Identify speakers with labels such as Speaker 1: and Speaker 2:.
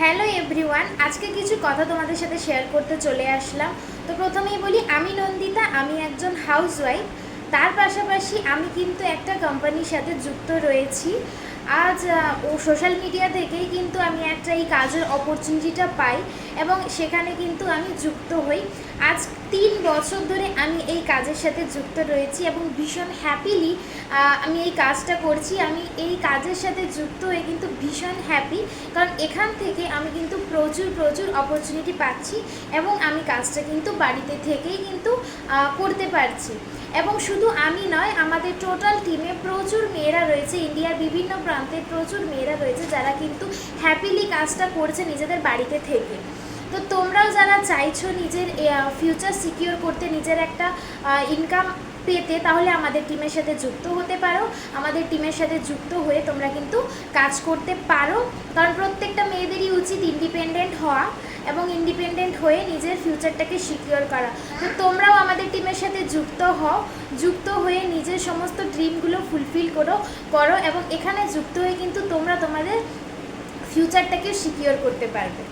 Speaker 1: Hello everyone, আজকে কিছু কথা তোমাদের সাথে শেয়ার করতে চলে আসলাম। তো প্রথমেই বলি, আমি নন্দিতা, আমি একজন হাউসওয়াইফ। তার পাশাপাশি আমি কিন্তু একটা কোম্পানির সাথে যুক্ত রয়েছি। আজ ও সোশ্যাল মিডিয়া থেকেই কিন্তু আমি একটা এই কাজের অপরচুনিটিটা পাই এবং সেখানে কিন্তু আমি যুক্ত হই। আজ 3 বছর ধরে আমি এই কাজের সাথে যুক্ত রয়েছি এবং ভীষণ হ্যাপিলি আমি এই কাজটা করছি। আমি এই কাজের সাথে যুক্ত হয়ে কিন্তু ভীষণ হ্যাপি, কারণ এখান থেকে আমি কিন্তু প্রচুর অপরচুনিটি পাচ্ছি এবং আমি কাজটা কিন্তু বাড়িতে থেকেই কিন্তু করতে পারছি। এবং শুধু আমি নয়, আমাদের টোটাল টিমে প্রচুর মেয়েরা রয়েছে, ইন্ডিয়ার বিভিন্ন প্রান্তে প্রচুর মেয়েরা রয়েছে যারা কিন্তু হ্যাপিলি কাজটা করছে নিজেদের বাড়িতে থেকে। তো তোমরাও যারা চাইছো নিজের ফিউচার সিকিওর করতে, নিজের একটা ইনকাম পেতে, তাহলে আমাদের টিমের সাথে যুক্ত হতে পারো। আমাদের টিমের সাথে যুক্ত হয়ে তোমরা কিন্তু কাজ করতে পারো, কারণ প্রত্যেকটা মেয়েদেরই উচিত ইন্ডিপেন্ডেন্ট হওয়া এবং ইন্ডিপেন্ডেন্ট হয়ে নিজের ফিউচারটাকে সিকিওর করা। তো তোমরাও আমাদের টিমের সাথে যুক্ত হয়ে নিজের সমস্ত ড্রিমগুলো ফুলফিল করো এবং এখানে যুক্ত হয়ে কিন্তু তোমরা তোমাদের ফিউচারটাকে সিকিওর করতে পারবে।